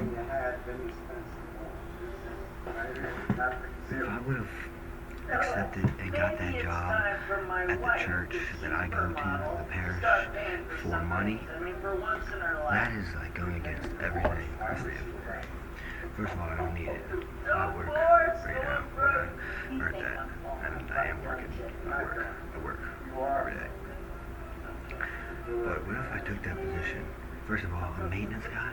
If I would have accepted and got that job at the church that I go to, the parish, for money, that is like going against everything I stand for. First of all, I don't need it. I work right now when I earn that, and I am working. I work every day. But what if I took that position? First of all, a maintenance guy?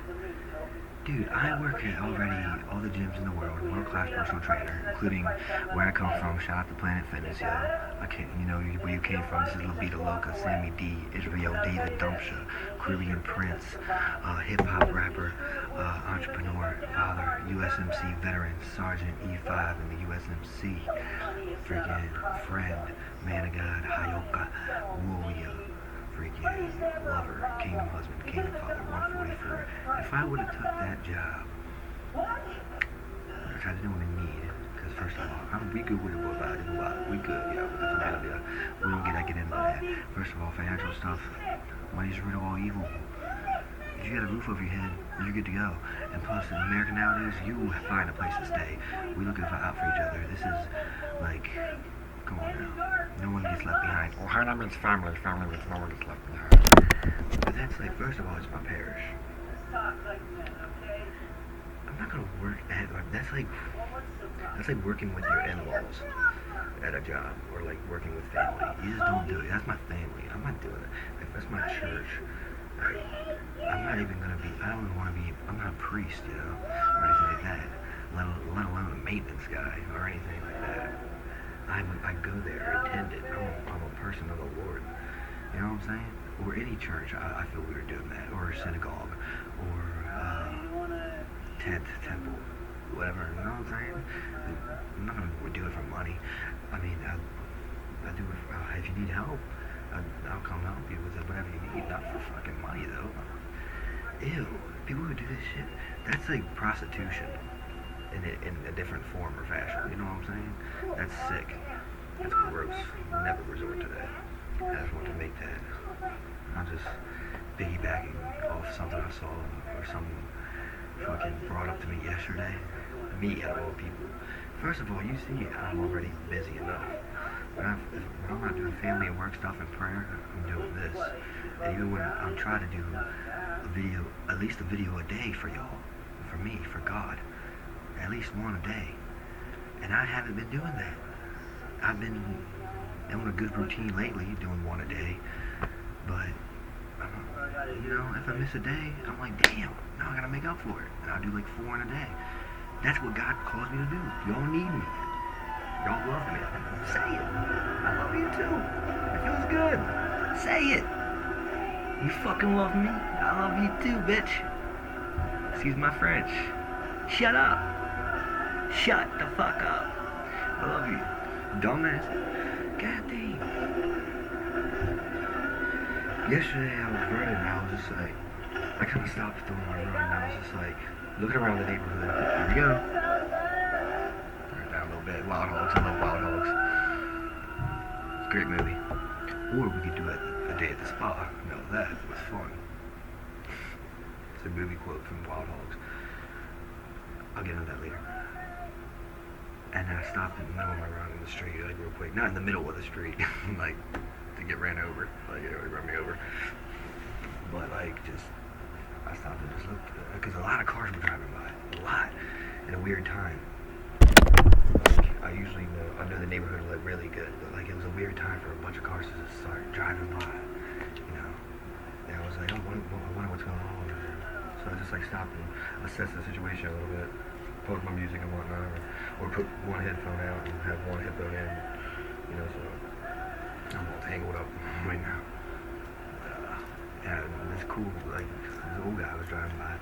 Dude, I work at already all the gyms in the world, world-class personal trainer, including where I come from. Shout out to Planet Fitness, yo. I can't, you know where you came from. This is Labita Loca, Sammy D, Israel D, the Dumsha, Caribbean Prince, hip-hop rapper, entrepreneur, father, USMC veteran, Sergeant E5 in the USMC, freaking friend, man of God, Hayoka, warrior, freaking lover, kingdom husband, kingdom father, 144. If I would have took that job, which I didn't really need, because first of all, we good with it, both sides, we good, yeah, but that's about it, we don't get into that. First of all, financial stuff, money's the root of all evil. If you got a roof over your head, you're good to go. And plus, in America nowadays, you find a place to stay. We look out for each other. This is like, come on now. No one gets left behind. Well, her name is family. Family means no one gets left behind. But that's like, first of all, it's my parish. I'm not gonna work at, like, that's like working with your in-laws at a job, or like working with family. You just don't do it. That's my family. I'm not doing it. Like, that's my church. Like, I'm not even gonna be, I don't want to be, I'm not a priest, you know, or anything like that. Let alone a maintenance guy or anything like that. I go there, attend it. I'm a person of the Lord. You know what I'm saying? Or any church, I feel weird doing that. Or a synagogue. Or tent, temple. Whatever. You know what I'm saying? I'm not going to do it for money. I mean, I do it for, if you need help, I'll come help you with it, whatever you need. Not for fucking money, though. Ew. People who do this shit, that's like prostitution. In a different form or fashion, you know what I'm saying? That's sick. That's gross. Never resort to that. I just want to make that. I'm just piggybacking off something I saw or someone fucking brought up to me yesterday. Me, out of all people. First of all, you see, I'm already busy enough. When I'm not doing family and work stuff and prayer, I'm doing this. And even when I'm trying to do a video, at least a video a day for y'all, for me, for God. At least one a day, and I haven't been doing that. I've been on a good routine lately, doing one a day, but you know, if I miss a day, I'm like, damn, now I gotta make up for it, and I'll do like 4 in a day. That's what God calls me to do. Y'all need me. Y'all love me. Say it. I love you too. It feels good. Say it. You fucking love me. I love you too, bitch. Excuse my French. Shut up. Shut the fuck up. I love you. Dumbass. God damn. Yesterday I was running and I was just like, I kind of stopped doing my run and I was just like, looking around the neighborhood. Here we go. Turn it down a little bit. Wild Hogs. I love Wild Hogs. It's a great movie. Or we could do a day at the spa. No, that was fun. It's a movie quote from Wild Hogs. I'll get into that later. And I stopped in the middle of my run in the street, like real quick. Not in the middle of the street, like to get ran over. Like it already ran me over. But like just, I stopped and just looked, because a lot of cars were driving by. A lot. At a weird time. Like, I know the neighborhood like really good, but like it was a weird time for a bunch of cars to just start driving by. You know. And I was like, I wonder what's going on. So I just like stopped and assessed the situation a little bit, put my music and whatnot, or put one headphone out and have one headphone in, you know, so I'm all tangled up right now. And it's cool, like, this old guy was driving by,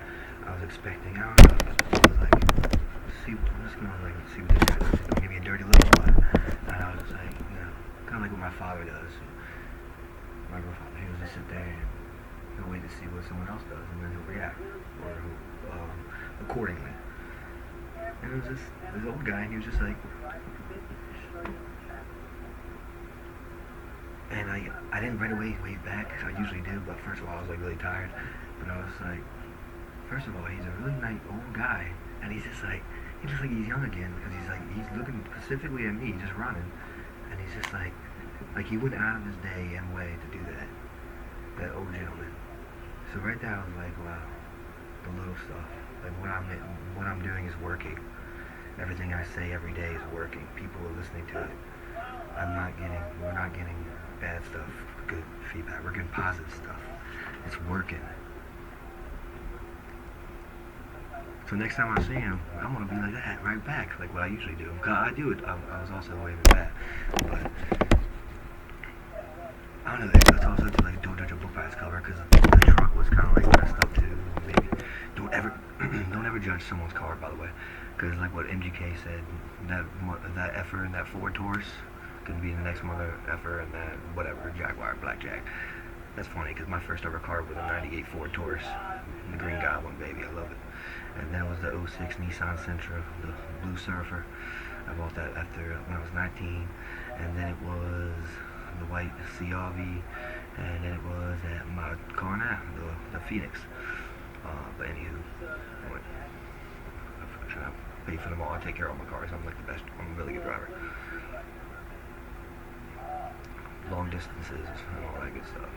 I was expecting, I was like, I'm just gonna like see what this guy does, he's gonna give me a dirty look, and I was just like, you know, kind of like what my father does. My grandfather, he was just sit there and he'll wait to see what someone else does, and then he'll react, or accordingly. And it was this old guy, and he was just like, and I didn't right away wave back, because I usually do, but first of all, I was like really tired, but I was like, First of all, he's a really nice old guy, and he's just like he's young again because he's looking specifically at me, just running, and he's just like he went out of his day and way to do that. That old gentleman. So right there, I was like, wow, the little stuff. Like what I'm doing is working. Everything I say every day is working. People are listening to it. We're not getting bad stuff, good feedback. We're getting positive stuff. It's working. So next time I see him, I'm gonna be like that, right back, like what I usually do. I do it. I was also waving back, but I don't know. That's also to like don't judge a book by its cover, because the truck was kind of like messed up too. Maybe don't ever judge someone's car, by the way, because like what MGK said, that effer and that Ford Taurus can be the next mother effer and that whatever Jaguar Blackjack. That's funny because my first ever car was a '98 Ford Taurus, the Green Goblin, baby. I love it. And then it was the '06 Nissan Sentra, the Blue Surfer. I bought that after when I was 19, and then it was the white CRV, and then it was my car now, the Phoenix. But anywho, I pay for them all. I take care of all my cars. I'm like the best. I'm a really good driver. Long distances and all that good stuff.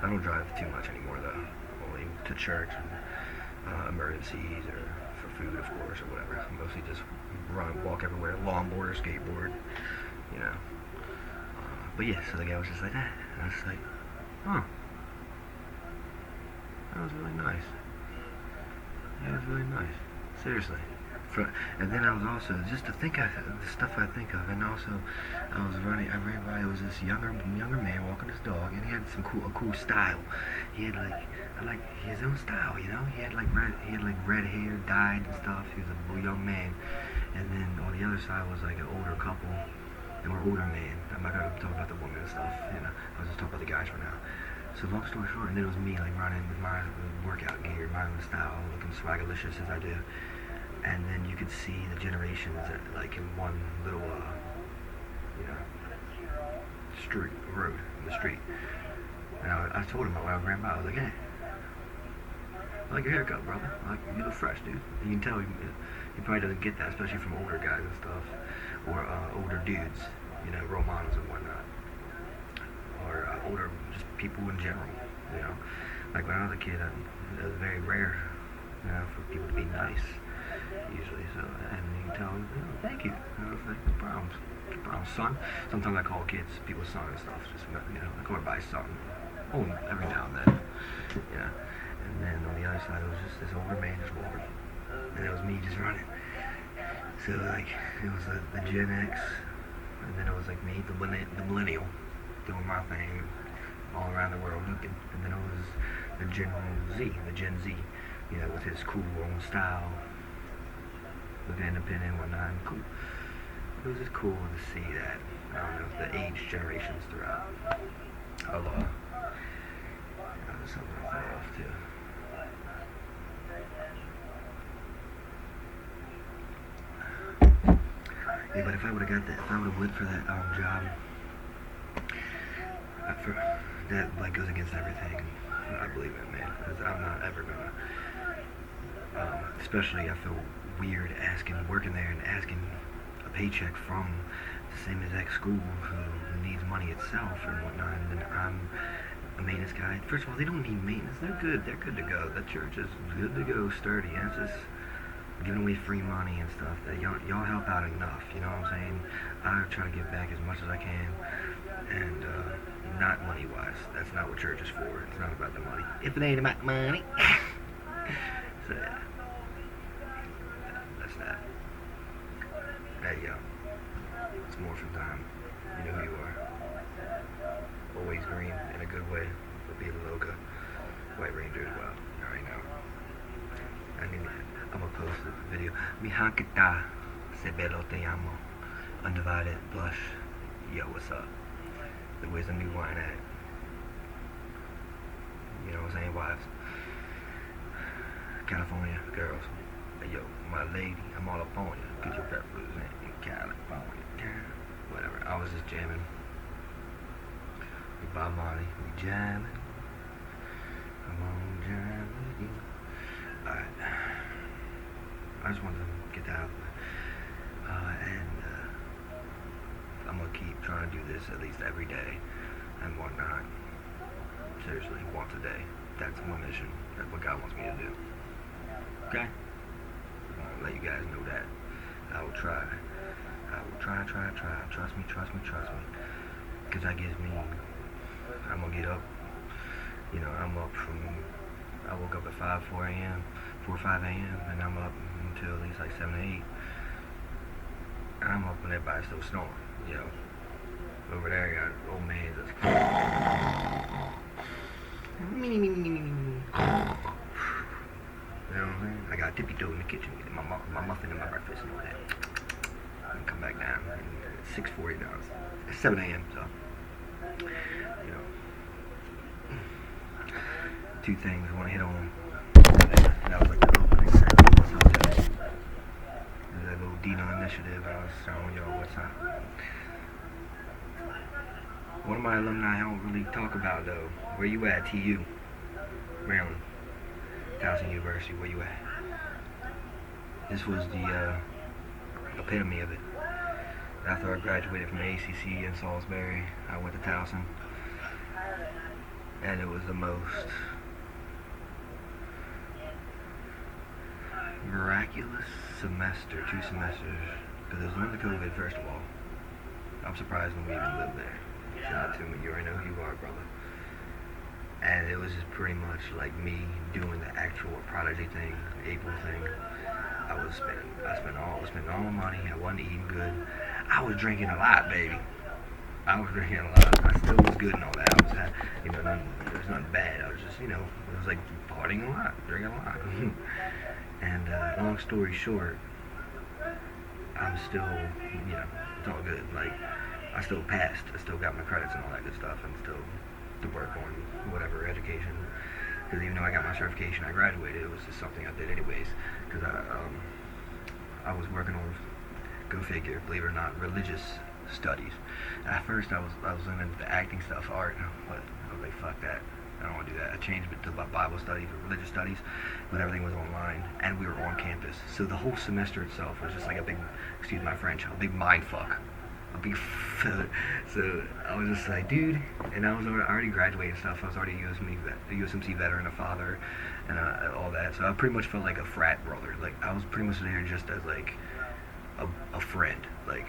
I don't drive too much anymore though. Only to church and emergencies or for food, of course, or whatever. I mostly just walk everywhere, longboard or skateboard, you know. But yeah, so the guy was just like that. And I was just like, huh. That was really nice. That was really nice. Seriously. And then I was also, just to think of the stuff I think of, and also I ran by, it was this younger man walking his dog, and he had a cool style. He had like his own style, you know. He had like red hair, dyed and stuff. He was a young man. And then on the other side was like an older couple, and we're older men. I'm not gonna talk about the women and stuff, you know. I'll just talk about the guys for now. So long story short, and then it was me like running with my workout gear, my own style, looking swagalicious as I do. And then you could see the generations like in one little, road in the street. And I told him when I ran by, I was like, hey, I like your haircut, brother. You look fresh, dude. And you can tell he probably doesn't get that, especially from older guys and stuff, or older dudes, you know, role models and whatnot, or older just people in general, you know. Like when I was a kid, it was very rare, you know, for people to be nice. Usually, so, and you can tell, thank you. And I was like, no problem, son. Sometimes I call kids people's son and stuff, just, you know, I call everybody son. Oh, every now and then, yeah. And then on the other side, it was just this older man just walking, and it was me just running. So, like, it was the Gen X, and then it was like me, the millennial, doing my thing all around the world looking, and then it was the Gen Z, you know, with his cool own style, looking independent and whatnot, and cool. It was just cool to see that, I don't know, the age generations throughout. There's something I thought of too. Yeah, but if I would have went for that job, that like goes against everything I believe in, man. Because I'm not ever gonna, especially I feel weird working there and asking a paycheck from the same exact school who needs money itself and whatnot. And then I'm a maintenance guy. First of all, they don't need maintenance. They're good to go. That church is good to go, sturdy. And it's just giving away free money and stuff. That y'all help out enough. You know what I'm saying? I try to give back as much as I can, and not money wise. That's not what church is for. It's not about the money. If it ain't about the money. So yeah. That's that. Hey yo. It's morphin' time. You know who you are. Always green in a good way. For being Loca. White Ranger as well. You already know. I'm gonna post a video. Mi hankita se bello te amo. Undivided blush. Yo, what's up? The wisdom you wine at. You know what I'm saying? Wives. California girls. Hey, yo, my lady, I'm all up on you. Get your represent in California. Whatever. I was just jamming. With Bob Marley. We jamming. I'm on jam with you. Alright. I just wanted to get that out. And I'm gonna keep trying to do this at least every day and whatnot. Seriously, once a day. That's my mission. That's what God wants me to do. Okay? I'll let you guys know that. I will try. I will try. Trust me. Because that gives me, I'm gonna get up. You know, I'm up from, I woke up at 4 a.m., 4 or 5 a.m., and I'm up until at least like 7 or 8. And I'm up when everybody's still snoring, you know. Over there, I got old man that's you know what I'm saying? I got tippy toe in the kitchen, getting my muffin and my breakfast and all that. And come back down. It's 6:40 now. It's 7 a.m. So, you know, two things I want to hit on. That was like the opening. That little Dino initiative. I was showing y'all what's up. One of my alumni I don't really talk about though. Where you at, TU? Maryland. Towson University, where you at? This was the epitome of it. After I graduated from ACC in Salisbury, I went to Towson. And it was the most miraculous semester, 2 semesters. Because it was under COVID, first of all. I'm surprised when we even lived there. Shout out to me, you already know who you are, brother. And it was just pretty much like me doing the actual prodigy thing, April thing. I spent all my money. I wasn't eating good. I was drinking a lot, baby. I was drinking a lot. I still was good and all that. I was, you know, it was nothing bad. I was just, you know, it was like partying a lot, drinking a lot. And long story short, I'm still, you know, it's all good. Like, I still passed. I still got my credits and all that good stuff, and still to work on whatever education. Because even though I got my certification, I graduated. It was just something I did anyways. Because I was working on, go figure, believe it or not, religious studies. At first, I was into the acting stuff, art, but I was like, fuck that. I don't want to do that. I changed it to Bible studies or religious studies, but everything was online, and we were on campus. So the whole semester itself was just like a big, excuse my French, a big mind fuck. So I was just like, dude, and I was already graduating and stuff. I was already a USMC veteran, a father, and all that. So I pretty much felt like a frat brother. Like I was pretty much there just as like a friend. Like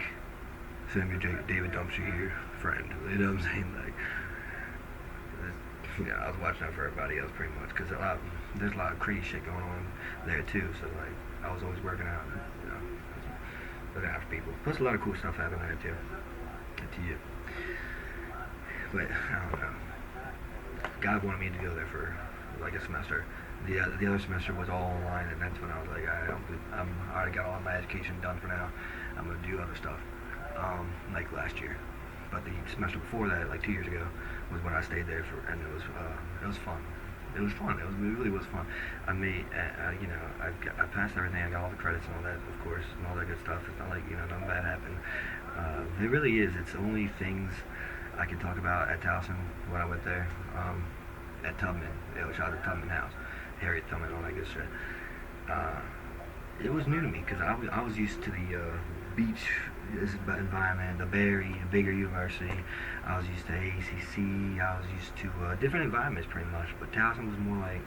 Samuel David Dumsha here, friend. You know what I'm saying? Like, yeah, I was watching out for everybody else pretty much because there's a lot of crazy shit going on there too. So like I was always working out, you know. Looking after people. Plus a lot of cool stuff happening there too. To you. But I don't know. God wanted me to go there for like a semester. The other semester was all online, and that's when I was like, I already got all my education done for now. I'm gonna do other stuff. Like last year. But the semester before that, like 2 years ago, was when I stayed there for, and it was fun. It was fun. It really was fun. I made, you know, I passed everything. I got all the credits and all that, of course, and all that good stuff. It's not like, you know, nothing bad happened. It really is. It's only things I can talk about at Towson when I went there. At Tubman, shout out to Tubman House, Harriet Tubman, all that good shit. It was new to me because I was used to the beach environment, the bigger university. I was used to ACC. I was used to different environments pretty much. But Towson was more like,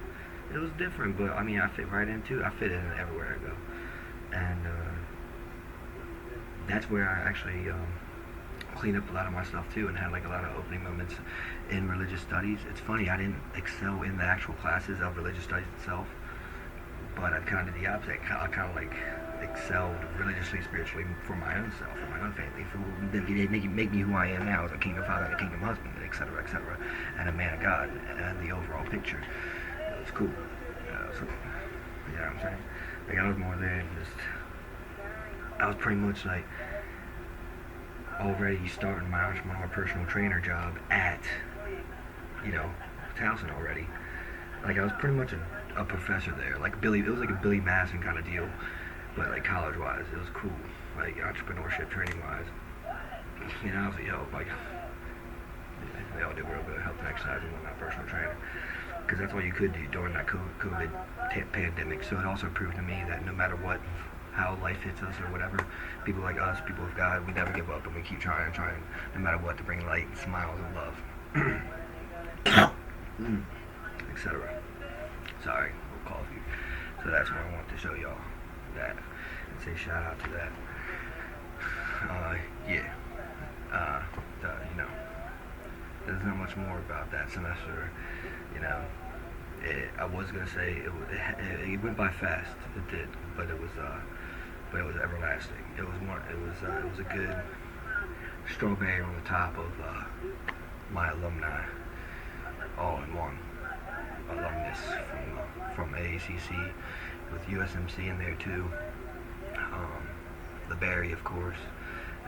it was different. But I mean, I fit right into. I fit in everywhere I go, and that's where I actually cleaned up a lot of my stuff too, and had like a lot of opening moments in religious studies. It's funny, I didn't excel in the actual classes of religious studies itself, but I kind of did the opposite. I kind of like excelled religiously, spiritually for my own self, for my own family, for make me who I am now as a kingdom father and a kingdom husband, etc., and a man of God, and the overall picture. It was cool. So, you know what I'm saying? Like I was more there, I was pretty much like already starting my personal trainer job at, you know, Towson already. Like I was pretty much a professor there. Like it was like a Billy Madison kind of deal, but like college-wise, it was cool. Like entrepreneurship, training-wise, you know, like they all did real good, health and exercise and whatnot, personal trainer. because that's all you could do during that COVID pandemic. So it also proved to me that no matter what, how life hits us or whatever, people like us, people of God, we never give up and we keep trying, no matter what, to bring light and smiles and love, etc. Sorry, little coffee. So that's what I want to show y'all, that, and say shout out to that. Yeah. You know, there's not much more about that semester. You know, I was gonna say it went by fast. It did, but it was everlasting. It was a good strawberry on the top of my alumni, all in one. Alumnus from AACC, with USMC in there too. The Barry, of course,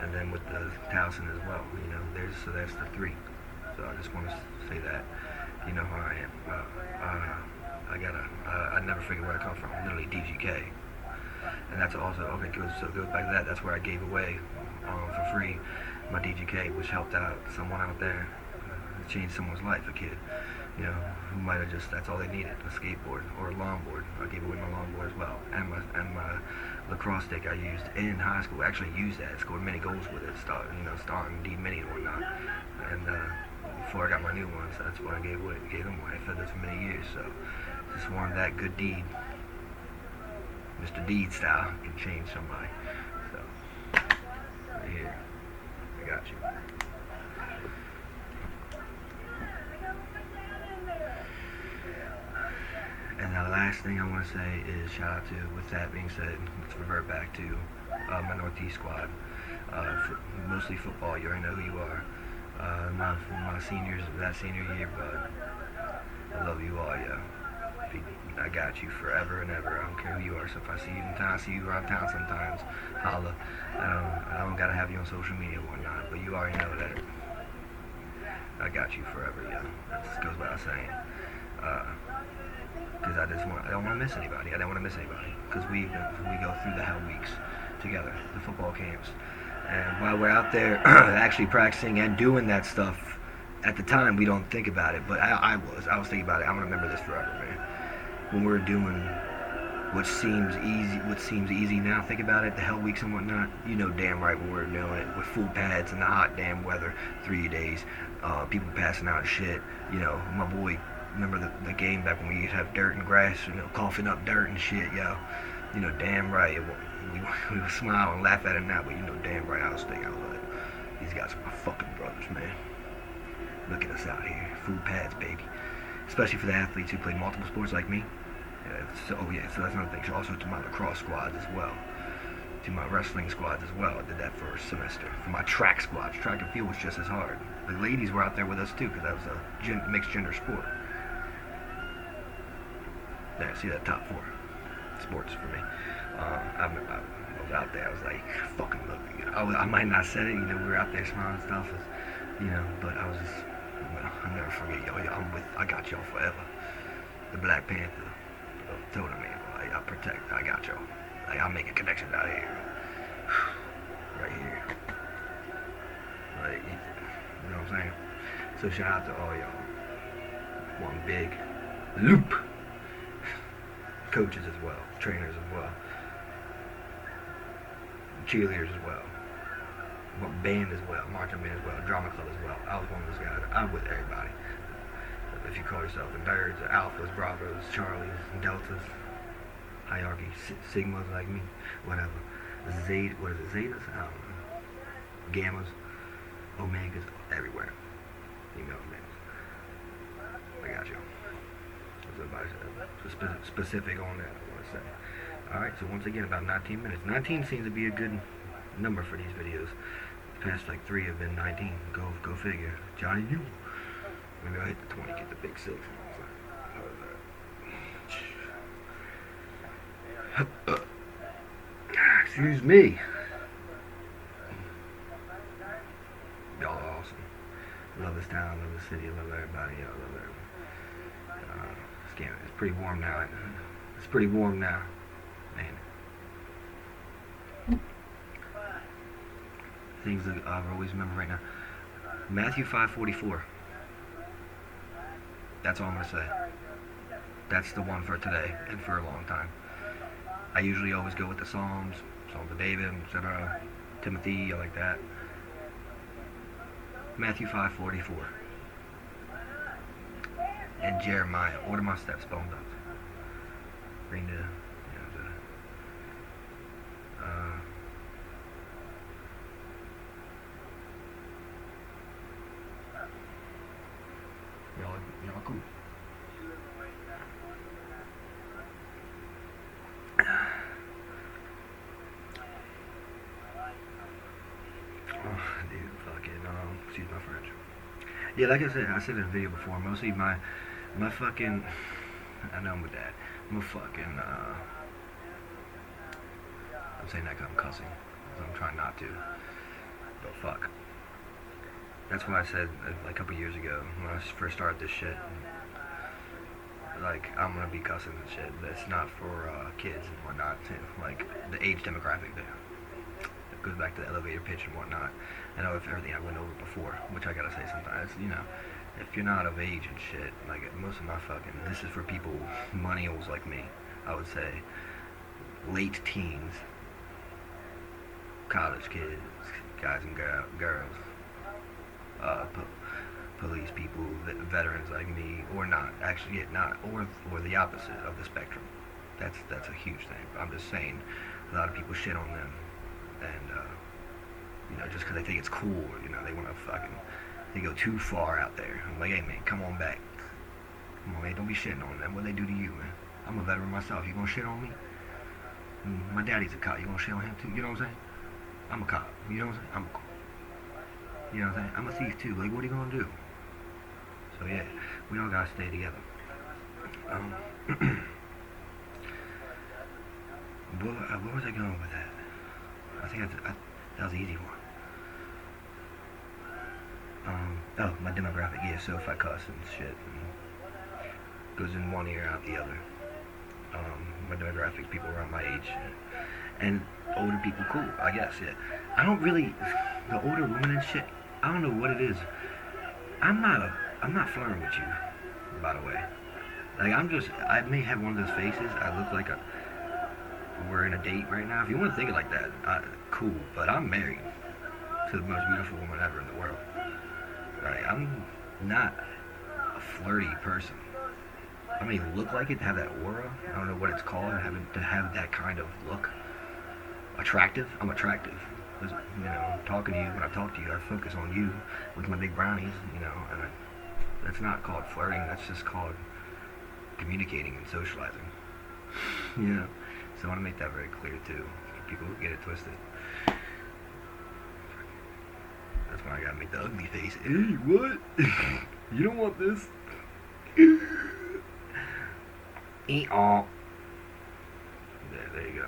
and then with the Towson as well. You know, that's the three. So I just want to say that you know who I am. I never figured where I come from. Literally DGK, and that's also okay. So it goes back to that. That's where I gave away for free my DGK, which helped out someone out there, changed someone's life. A kid, you know, who might have just, that's all they needed, a skateboard or a longboard. I gave away my longboard as well, and my lacrosse stick I used in high school. I actually used that, scored many goals with it, starting Indeed Mini and whatnot. And before I got my new ones, that's what I gave them away. I fed this for many years, so just wanted that good deed. Mr. Deed style can change somebody. So, right here, I got you. And the last thing I want to say is shout out to, with that being said, let's revert back to my Northeast squad. Mostly football, you already know who you are. My seniors, that senior year, bud. I love you all, yo. I got you forever and ever. I don't care who you are. So if I see you in town, see you around town sometimes, holla. I don't gotta have you on social media and whatnot, but you already know that I got you forever, yo. That just goes without saying. Because I don't want to miss anybody. I don't want to miss anybody. Because we go through the hell weeks together, the football camps. And while we're out there actually practicing and doing that stuff, at the time we don't think about it. But I was thinking about it. I'm going to remember this forever, man. When we're doing what seems easy now, think about it, the hell weeks and whatnot, you know damn right when we're doing it with full pads in the hot damn weather, 3 days, people passing out shit, you know, my boy, remember the game back when we used to have dirt and grass, you know, coughing up dirt and shit, yo. You know, damn right. We would smile and laugh at it now, but you know, damn right, I was like, these guys are my fucking brothers, man. Look at us out here, full pads, baby. Especially for the athletes who play multiple sports like me. So that's another thing. So also to my lacrosse squads as well. To my wrestling squads as well. I did that for a semester. For my track squads, track and field was just as hard. The ladies were out there with us too, because that was a mixed gender sport. There, see that top 4 sports for me. I was out there. I was like, fucking look. You know, I might not have said it. You know, we were out there smiling and stuff. You know, but I was just, I'll never forget. I got y'all forever. The Black Panther. Told him, man, like, I got y'all. Like, I'm making connections out here. Right here. Like, you know what I'm saying? So shout out to all y'all. One big loop. Coaches as well, trainers as well, cheerleaders as well, band as well, marching band as well, drama club as well. I was one of those guys. I'm with everybody. If you call yourself in nerds, alphas, bravos, charlies, deltas, hierarchy, sigmas like me, whatever. Zetas? I don't know. Gammas, omegas, everywhere. You know what I mean? I got you. Specific on that, I want to say. Alright, so once again, about 19 minutes. 19 seems to be a good number for these videos. The past like 3 have been 19. Go figure. Johnny, you. Maybe I'll hit the 20, get the big 6. Excuse me. Y'all are awesome. Love this town, love the city, love everybody. Y'all love everybody. It's pretty warm now. It's pretty warm now, man. Things that I always remember right now. Matthew 5:44. That's all I'm gonna say. That's the one for today and for a long time. I usually always go with the Psalms, Psalms of David, etc. Timothy, I like that. Matthew 5:44. And Jeremiah, order my steps, bones up. Bring the, y'all cool. Oh, dude, fucking, excuse my French. Yeah, like I said in a video before, mostly my fucking, I know I'm with that, I'm fucking, I'm saying that 'cause I'm cussing, so I'm trying not to, but fuck. That's why I said, like, a couple years ago, when I first started this shit, like, I'm gonna be cussing and shit. That's not for kids and whatnot, too. Like, the age demographic there. It goes back to the elevator pitch and whatnot. I know if everything I went over before, which I gotta say sometimes, you know, if you're not of age and shit, like, most of my fucking, this is for people, millennials like me, I would say, late teens, college kids, guys and girls, police people, veterans like me, or not, actually, yeah, not, or the opposite of the spectrum. That's a huge thing. I'm just saying, a lot of people shit on them, and you know, just because they think it's cool, you know, they want to fucking, they go too far out there. I'm like, hey man, come on back. Come on man, don't be shitting on them. What they do to you, man? I'm a veteran myself. You gonna shit on me? My daddy's a cop. You gonna shit on him too? You know what I'm saying? I'm a cop. You know what I'm saying? I'm a cop. You know what I'm saying? I'm a thief too. Like, what are you gonna do? So yeah, we all gotta stay together. Where was I going with that? I think that was the easy one. Oh, my demographic, yeah, so if I cuss and shit, and goes in one ear, out the other. My demographic, people around my age. And older people, cool, I guess, yeah. I don't really, the older women and shit, I don't know what it is. I'm not flirting with you, by the way. Like, I may have one of those faces, I look like we're in a date right now. If you want to think it like that, cool, but I'm married to the most beautiful woman ever in the world. Right? I'm not a flirty person. I mean, look like it, to have that aura. I don't know what it's called, to have that kind of look. Attractive? I'm attractive. You know, talking to you, when I talk to you, I focus on you with my big brownies, you know, and that's not called flirting, that's just called communicating and socializing. You know? So I want to make that very clear, too. People who get it twisted. That's why I gotta make the ugly face. Hey, what? You don't want this? Eat-all. There you go.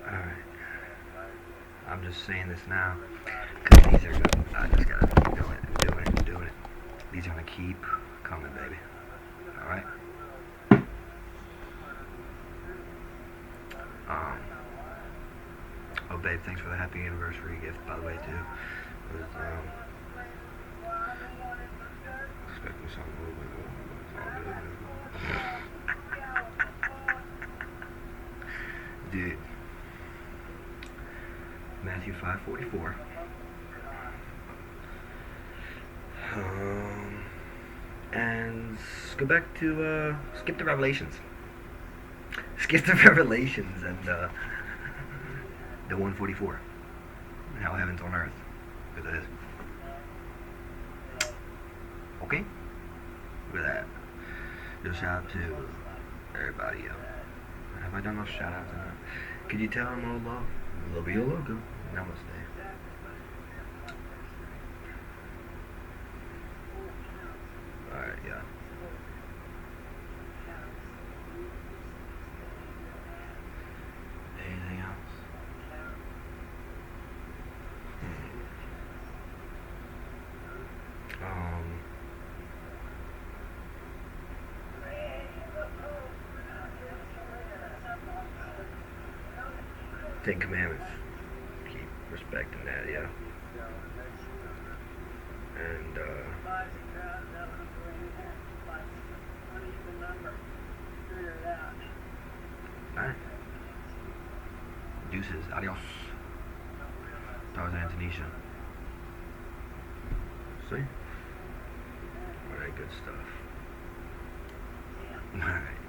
Alright. I'm just saying this now, because these are good. I just gotta keep doing it. These are gonna keep coming, baby. Alright? Oh, babe, thanks for the happy anniversary gift, by the way, too. It was, expecting something a little bit more, but it's all good. Dude. Matthew 5:44. And go back to, skip the Revelations. Skip the Revelations and, the 144. How heaven's on earth. Because it is. Okay? Look at that. Just shout out to everybody else. Have I done those shout outs or not? Could you tell them all love? Love your logo. Namaste. Alright, yeah. Anything else? Ten Commandments. Keep respecting that, yeah. And alright. Deuces. Adios. That was Antonisha. See? Alright, good stuff. Alright.